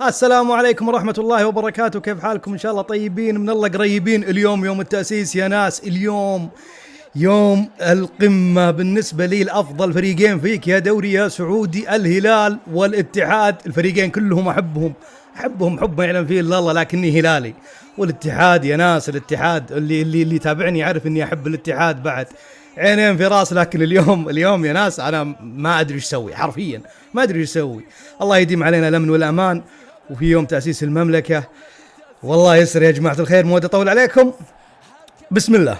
السلام عليكم ورحمة الله وبركاته. كيف حالكم؟ إن شاء الله طيبين من الله قريبين. اليوم يوم التأسيس يا ناس. اليوم يوم القمة بالنسبة لي. الأفضل فريقين فيك يا دوري يا سعودي، الهلال والاتحاد. الفريقين كلهم أحبهم حب ما يعلم فيه إلا الله، لكني هلالي. والاتحاد يا ناس، الاتحاد اللي يتابعني يعرف إني أحب الاتحاد بعد عينين في راس. لكن اليوم يا ناس أنا ما أدري إيش أسوي، حرفيا ما أدري إيش أسوي. الله يديم علينا الأمن والأمان، وفي يوم تأسيس المملكة والله يسر يا جماعة الخير. مو أطول عليكم، بسم الله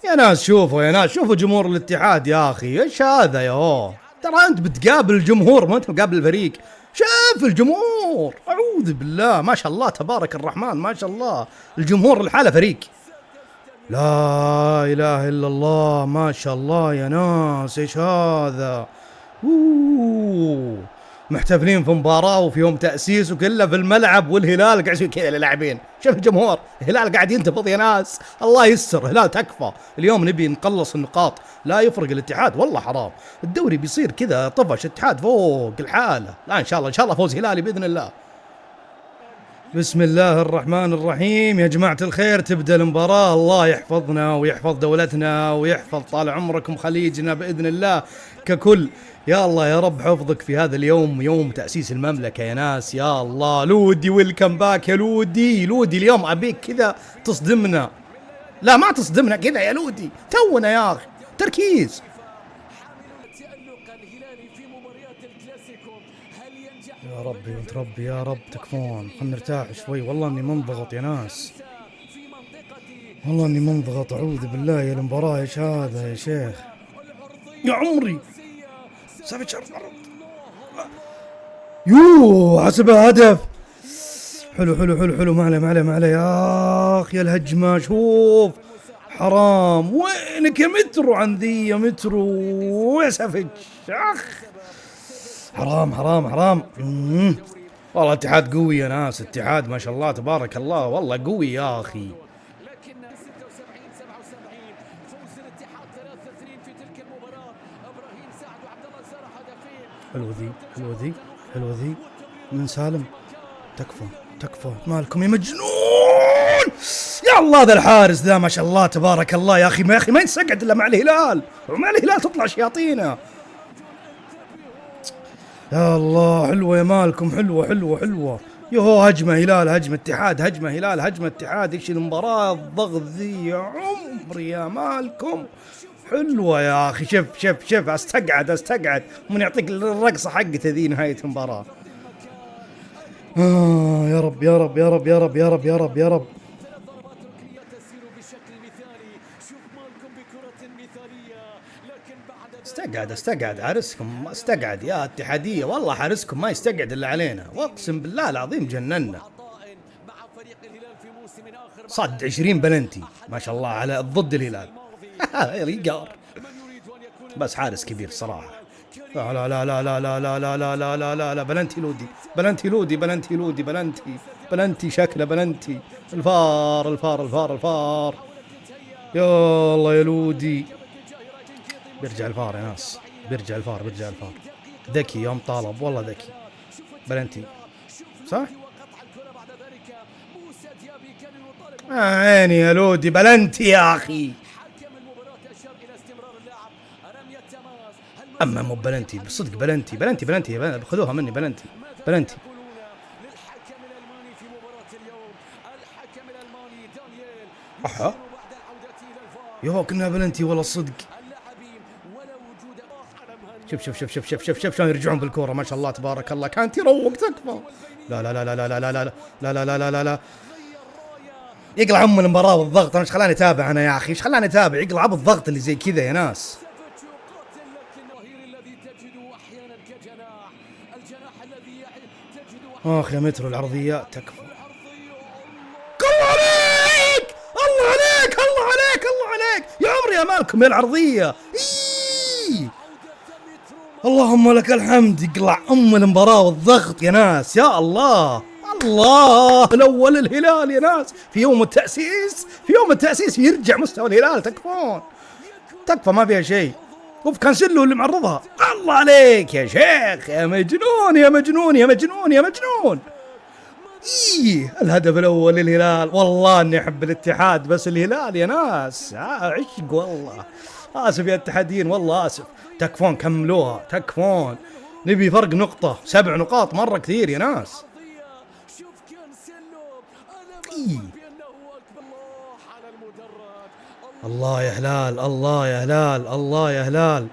يا ناس. شوفوا جمهور الاتحاد يا أخي، إيش هذا يا هو؟ ترى أنت بتقابل الجمهور، ما أنت مقابل الفريق. شاف الجمهور، أعوذ بالله، ما شاء الله تبارك الرحمن، ما شاء الله. الجمهور الحالة فريق، لا إله إلا الله، ما شاء الله يا ناس. إيش هذا؟ محتفلين في مباراة وفي يوم تأسيس وكله في الملعب، والهلال قاعد يسوي كذا للاعبين. شوف الجمهور، الهلال قاعد ينتفض يا ناس. الله يسر، الهلال تكفى. اليوم نبي نقلص النقاط، لا يفرق الاتحاد، والله حرام. الدوري بيصير كذا طفش، الاتحاد فوق الحالة. لا إن شاء الله فوز هلالي بإذن الله. بسم الله الرحمن الرحيم يا جماعة الخير. تبدأ المباراة، الله يحفظنا ويحفظ دولتنا ويحفظ طال عمركم خليجنا بإذن الله ككل. يا الله يا رب حفظك في هذا اليوم، يوم تأسيس المملكة يا ناس. يا الله لودي، ويلكم باك يا لودي. اليوم أبيك كذا تصدمنا. لا ما تصدمنا كذا يا لودي، تونا يا أخي، تركيز. يا ربي وانت ربي، يا رب تكفون. خلنا نرتاح شوي، والله اني منضغط يا ناس، والله اني منضغط. اعوذ بالله يا المباراة. ايش هذا يا شيخ يا عمري؟ سافيتش حسبها هدف. حلو ما عليه يا اخي. الهجمة شوف، حرام. وينك يا مترو؟ عن ذي يا مترو يا سافيتش. اخ حرام. والله اتحاد قوي يا ناس، اتحاد ما شاء الله تبارك الله، والله قوي يا اخي. حلوة ذي من سالم. تكفى مالكم يا مجنون. يا الله ذا الحارس ذا ما شاء الله تبارك الله. يا اخي ما ينسقعد الا مع الهلال، ومع الهلال تطلع شياطينه. يا الله حلوة يا مالكم، حلوة. يهو هجمة هلال، هجمة اتحاد، هجمة هلال، هجمة اتحاد. ايش المباراة الضغط ذي يا عمري يا مالكم؟ حلوة يا اخي. شف استقعد من يعطيك الرقصة حقته ذي نهاية المباراة. يا رب. استقعد حارسكم، استقعد يا اتحادية، والله حارسكم ما يستقعد الا علينا، واقسم بالله العظيم جننا. صد 20 بلنتي ما شاء الله على ضد الهلال. ريقار، بس حارس كبير صراحة. لا بلنتي شكله بلنتي. الفار. يا الله يا لودي. بيرجع الفار يا ناس، بيرجع الفار. ذكي يوم طالب، والله ذكي. بلنتي صح؟ عيني يا لودي، بلنتي يا أخي. أما مو بلنتي بصدق، بلنتي خذوها مني. بلنتي. أحا يوه كنا بلنتي والله الصدق. شوف شلون يرجعون بالكورة، ما شاء الله تبارك الله. كانت يروق، تكفى. لا يقلع ام المباراة والضغط. انا ايش خلاني اتابع انا يا اخي؟ يقلع بالضغط اللي زي كذا يا ناس. اخ يا مترو العرضيات تكفى. الله عليك يا عمري يا مالكم يا العرضية. اللهم لك الحمد. يقلع ام المباراة والضغط يا ناس. يا الله الاول الهلال يا ناس. في يوم التأسيس يرجع مستوى الهلال. تكفى ما فيها شيء. اوف كانسيلو اللي معرضها. الله عليك يا شيخ، يا مجنون يا مجنون يا مجنون يا مجنون. ايه الهدف الاول للهلال. والله اني احب الاتحاد بس الهلال يا ناس عشق والله. اسف يا اتحاديين والله اسف. تكفون كملوها تكفون. نبي فرق نقطة، 7 نقاط مرة كثير يا ناس. إيه. الله يا هلال الله يا هلال الله يا هلال.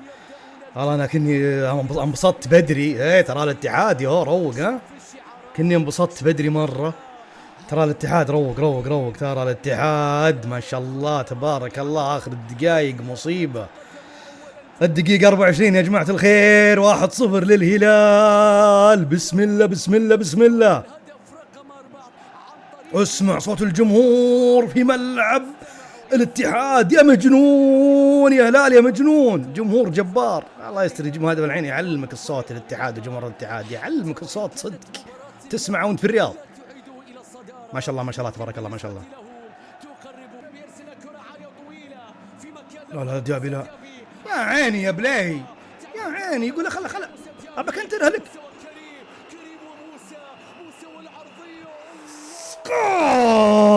والله انا كني انبسطت بدري. ايه ترى الاتحاد يا روق. ها كني انبسطت بدري مرة. ترى الاتحاد روق روق روق. ترى الاتحاد ما شاء الله تبارك الله. اخر الدقائق مصيبة. الدقيقة 24 يا جماعة الخير. 1-0 للهلال. بسم الله بسم الله بسم الله. اسمع صوت الجمهور في ملعب الاتحاد. يا مجنون يا هلال يا مجنون. جمهور جبار. الله يستر يجيب هذا الحين يعلمك الصوت الاتحاد وجمهور الاتحاد يعلمك الصوت صدق. تسمع وانت في الرياض. ما شاء الله ما شاء الله تبارك الله ما شاء الله. لا جابي لا. يا عيني يا بلاهي يا عيني. يقول خلا ابك انت لك.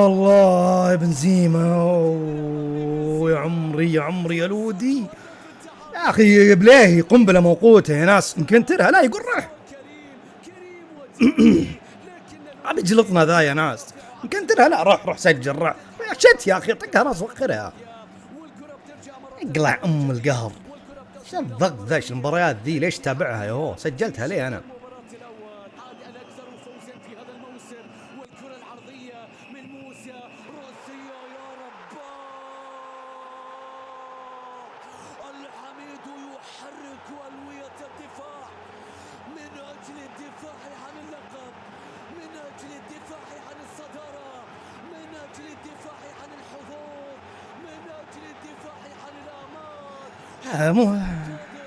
الله يا بنزيما. يا عمري يا عمري يا لودي يا اخي. بلاهي قنبله موقوته يا ناس. مكنترها لا يقول روح. ابي جلطنا ذا يا ناس. مكنترها لا روح سجل روح. شت يا اخي طقها راس وخرها. اقلع ام القهر. ايش الضغط ذا؟ ايش المباريات ذي؟ ليش تابعها يا هو؟ سجلتها ليه انا؟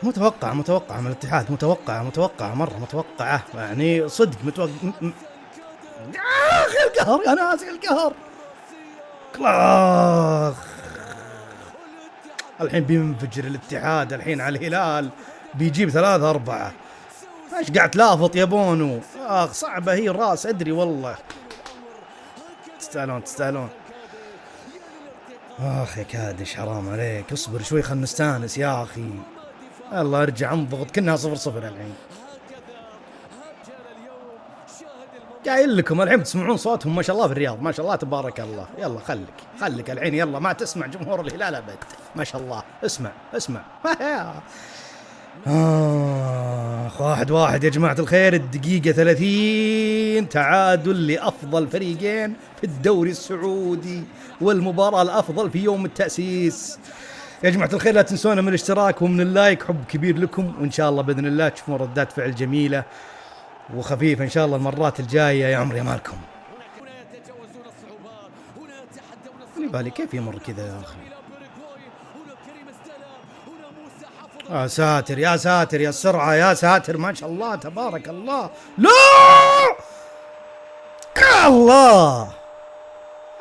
متوقع من الاتحاد. متوقع مرة متوقعة يعني صدق متوقع. يا اخي القهر يا ناس القهر. كلاخ الحين بينفجر الاتحاد الحين على الهلال. بيجيب 3-4. ايش قاعد تلافط يا بونو؟ اخ صعبة هي الراس ادري والله. تستاهلون. اخ يا كادش حرام عليك. اصبر شوي خلنا نستانس يا اخي. الله ارجع انضغط. كنا 0-0 الحين. قايل لكم الحين تسمعون صوتهم ما شاء الله في الرياض ما شاء الله تبارك الله. يلا خليك الحين. يلا ما تسمع جمهور الهلال ابد. ما شاء الله اسمع 1-1 يا جماعة الخير. الدقيقة 30. تعادل لأفضل فريقين في الدوري السعودي والمباراة الأفضل في يوم التأسيس. يا جماعة الخير لا تنسونا من الاشتراك ومن اللايك. حب كبير لكم وإن شاء الله بإذن الله تشوفون ردات فعل جميلة وخفيفة إن شاء الله المرات الجاية. يا عمري مالكم. اللي بالي كيف يمر كذا يا أخي. يا ساتر يا ساتر يا السرعة يا ساتر ما شاء الله تبارك الله. لا الله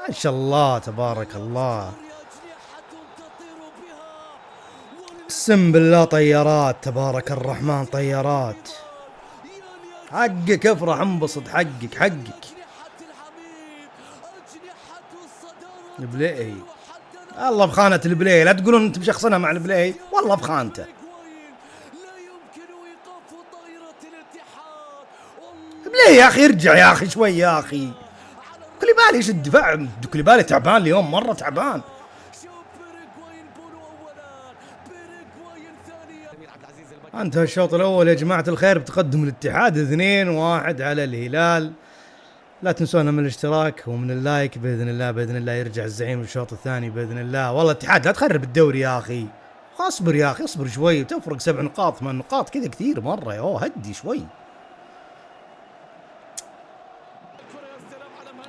ما شاء الله تبارك الله. اقسم بالله طيارات تبارك الرحمن طيارات. حقك افرح انبسط. حقك البلاي. الله بخانة البلاي. لا تقولون انت بشخصنها مع البلاي والله بخانته. بلاي يا اخي ارجع يا اخي شوي يا اخي. كوليبالي ايش الدفاع؟ كوليبالي تعبان اليوم مرة تعبان. انتهى الشوط الاول يا جماعة الخير بتقدم الاتحاد 2-1 على الهلال. لا تنسونا من الاشتراك ومن اللايك باذن الله يرجع الزعيم الشوط الثاني باذن الله. والله الاتحاد لا تخرب الدوري يا اخي. اصبر يا اخي اصبر شوي. تفرق 7 نقاط 8 نقاط كذا كثير مرة يا هدي شوي.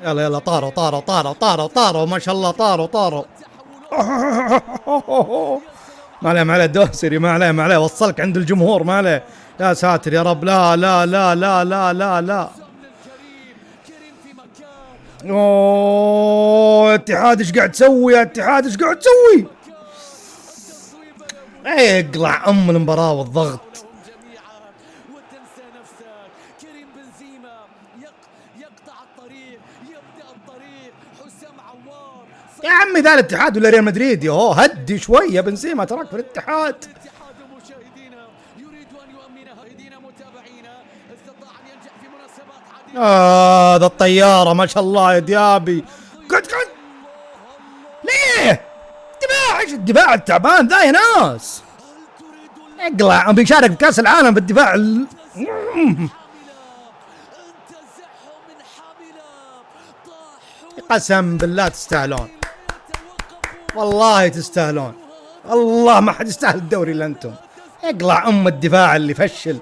يلا طاروا ما شاء الله طاروا. ما عليه الدوسري ما عليه وصلك عند الجمهور ما عليه. يا ساتر يا رب. لا اوه اتحاد ايش قاعد تسوي يا اتحاد ايش قاعد تسوي؟ اقلع ام المباراة والضغط. وتنسى نفسك. كريم بنزيما يقطع الطريق، يبدأ الطريق. حسام عوار يا عمي ذا الاتحاد ولا ريال مدريد؟ يوه هدي شوية بنزيما تراك في الاتحاد. الاتحاد مشاهدينا يريد أن يؤمنها. مشاهدينا متابعينا استطاع أن ينجح في مناسبات عديدة. هذا الطيارة ما شاء الله يا ديابي. قد ليه؟ دفاع، ايش الدفاع التعبان ذا يا ناس؟ اقلع، بيشارك بكأس العالم بالدفاع انتزعهم من حاملة. طاحوا قسم بالله تستاهلون، والله تستاهلون، والله ما حد يستاهل الدوري الا انتم. اقلع ام الدفاع اللي فشل. الخصوم.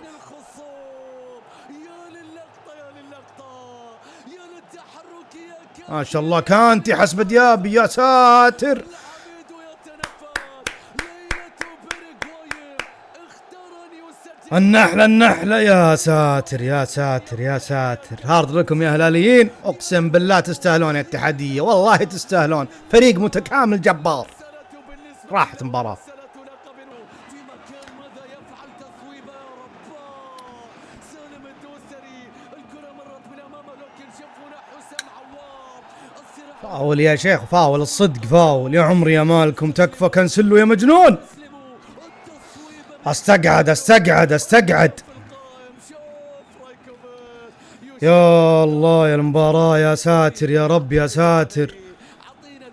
يا للقطة يا للقطة يا للتحرك يا كان. ما شاء الله كانتي حسب ديابي، يا ساتر. حميد يتنفس. ليلة بيرغواي اختارني وسجل. النحلة يا ساتر يا ساتر يا ساتر. هارد لكم يا هلاليين، اقسم بالله تستاهلون يا اتحادية، والله تستاهلون. فريق متكامل جبار. راحت مباراة. في مكان ماذا يفعل تصويبه يا رباه. سالم الدوسري الكرة مرت من امامه لكن شوفونا حسام عوار. الصراع فاول يا شيخ، فاول الصدق، فاول يا عمري يا مالكم، تكفى كنسلوا يا مجنون. يسلموا التصويب. استقعد القائم شوف رايكوفيتش. يا الله يا المباراة، يا ساتر يا رب يا ساتر. عطينا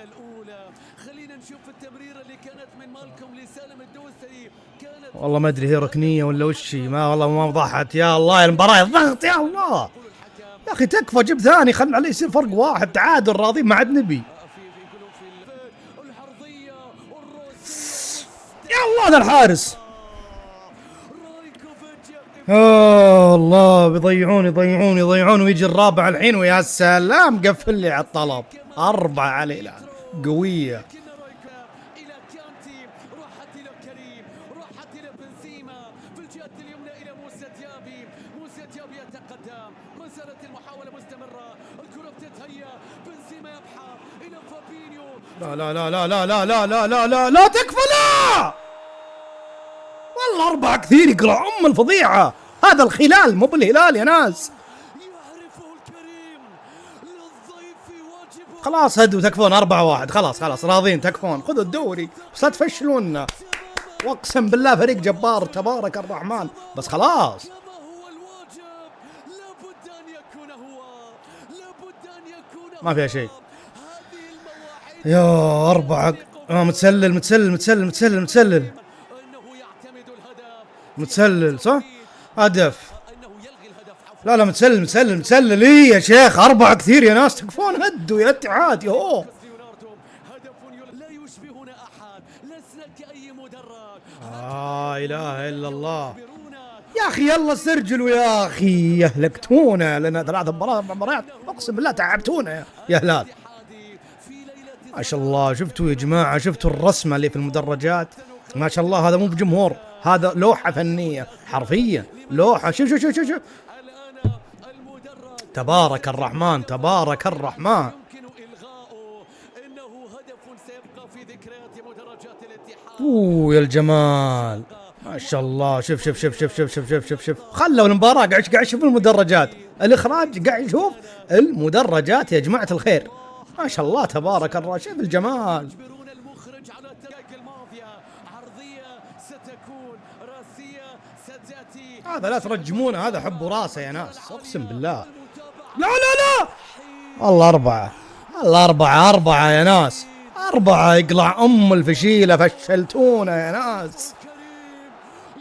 الأولى. خلينا نشوف التمريرة اللي كانت من مالكم لسالم الدوسري. كانت والله ما ادري هي ركنية ولا وشي، ما والله ما وضحت. يا الله يا المباراة، الضغط يا الله. يا اخي تكفى، جيب ثاني، خلنا عليه يصير فرق واحد، تعادل راضين ما عاد نبي. في الحرضية والروس. يا الله ذا الحارس. رايكوفيتش الله بيضيعون ويجي الرابع الحين، ويا سلام قفل لي على الطلب. 4 عليه الان، قوية. لكن رايكوفيتش إلى كانتي. راحت إلى كريم، راحت إلى بنزيما. في الجهة اليمنى إلى موسى ديابي يتقدم. ما زالت المحاولة مستمرة. الكرة بتتهيأ. بنزيما يبحث إلى فابينيو. لا تكفى، لا والله 4 كثير، يقرأ ام الفضيعة. هذا الخلال مو بالهلال يا ناس. يعرفه الكريم. للضيف واجب. خلاص هدوا، تكفون 4-1. خلاص راضين، تكفون، خذوا الدوري بس لا تفشلونا. واقسم بالله فريق جبار تبارك الرحمن، بس خلاص. كما هو الواجب. لابد أن يكون هو. ما فيها شيء. هذه المواعيد. يا 4. متسلل إنه يعتمد الهدف. متسلل صح؟ هدف. إنه يلغي الهدف عفوا. لا متسلل. ايه يا شيخ، 4 كثير يا ناس، تكفون هدوا يا اتحاد. يوه ليوناردو هدف لا يشبهنا أحد. لسنا كأي مدرج. لا اله الا الله. يخبرونا. يا اخي يلا استرجلوا يا اخي، يهلكتونا لنا 3 مباريات، اقسم بالله تعبتونا يا هلال. اتحادي في ليلة. ما شاء الله، شفتوا يا جماعة، شفتوا الرسمة اللي في المدرجات؟ ما شاء الله، هذا مو بجمهور، هذا لوحة فنية حرفيا، لوحة. شوف الآن المدرج تبارك الرحمن. يمكن إلغاؤه. إنه هدف سيبقى في ذكريات مدرجات الاتحاد. يا الجمال، ما شاء الله. شوف خلوا المباراة، قاعد يشوف المدرجات، الإخراج قاعد يشوف المدرجات يا جماعة الخير. ما شاء الله تبارك الرحمن، شوف الجمال. يجبرون المخرج على الدقائق الماضية. عرضية ستكون، راسية ستأتي. هذا لا ترجمونه، هذا حب راسه يا ناس، اقسم بالله. لا والله 4 يا ناس، 4. يقلع ام الفشيلة، فشلتونا يا ناس.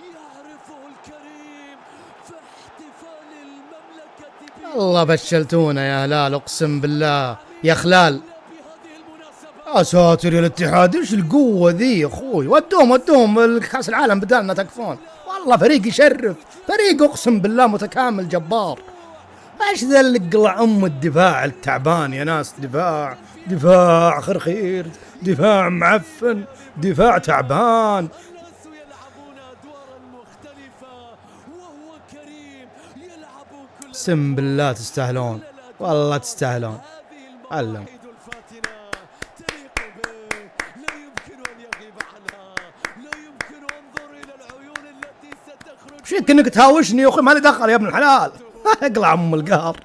يعرفه الكريم في احتفال المملكة الله فشلتونا يا هلال، اقسم بالله يا خلال. بهذه المناسبة. يا ساتر يا الاتحاد، ايش القوة ذي يا اخوي؟ ودوهم كاس العالم بدالنا، تكفون. والله فريق يشرف، فريق اقسم بالله متكامل جبار. ايش ذا اللي قلع ام الدفاع التعبان يا ناس؟ دفاع خرخير، دفاع معفن، دفاع تعبان. يلعبون أدوارا مختلفة وهو كريم يلعب كل. اقسم بالله تستاهلون، والله تستاهلون. هذه علم. المواعيد الفاتنة تليق به. لا يمكن أن يغيب عنها. فيك انك تهاوشني يا اخوي، مالي دخل يا ابن الحلال. اقلع ام القهر.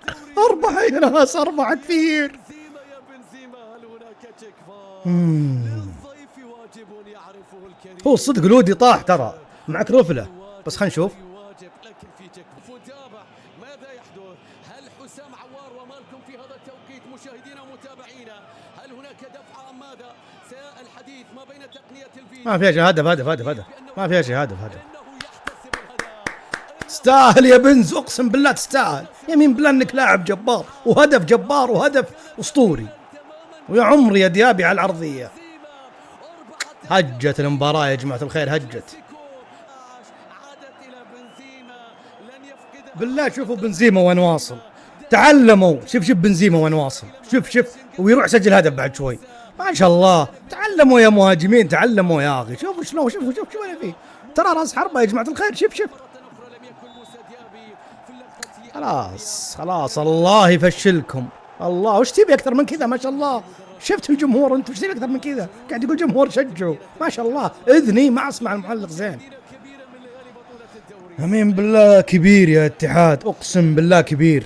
4 يا ناس، 4 كثير. بنزيما يا بنزيما، هل هناك تكفى؟ للضيف واجب يعرفه الكريم. هو الصدق لودي طاح ترى، معك رفله، بس خلينا نشوف. واجب لكن في تكفى. متابع ماذا يحدث؟ هل حسام عوار ومالكم في هذا التوقيت مشاهدينا ومتابعينا؟ هل هناك دفعة ام ماذا؟ الحديث ما بين تقنية الفيديو. ما فيها شيء، هدف. ما فيها شيء، هدف. انه يحتسب الهدف. تستاهل يا بنز، اقسم بالله تستاهل، يمين بالله انك لاعب جبار وهدف جبار وهدف اسطوري. ويا عمري يا ديابي على العرضيه. هجت المباراه يا جماعه الخير، هجت. عادت الى بنزيما، لن يفقدها. بالله شوفوا بنزيما وين واصل، تعلموا. شوف بنزيما وين واصل، شوف ويروح سجل هدف بعد شوي. ما شاء الله، تعلموا يا مهاجمين، تعلموا يا اخي. شوفوا شلون، شوفوا شو انا فيه، ترى راس حربه يا جماعه الخير. شوف خلاص الله يفشلكم. الله، وش تبي اكثر من كذا؟ ما شاء الله. شفت الجمهور انت، وش تبي اكثر من كذا؟ قاعد يقول جمهور شجعوا، ما شاء الله. اذني ما اسمع المعلق زين. امين بالله كبير يا اتحاد، اقسم بالله كبير.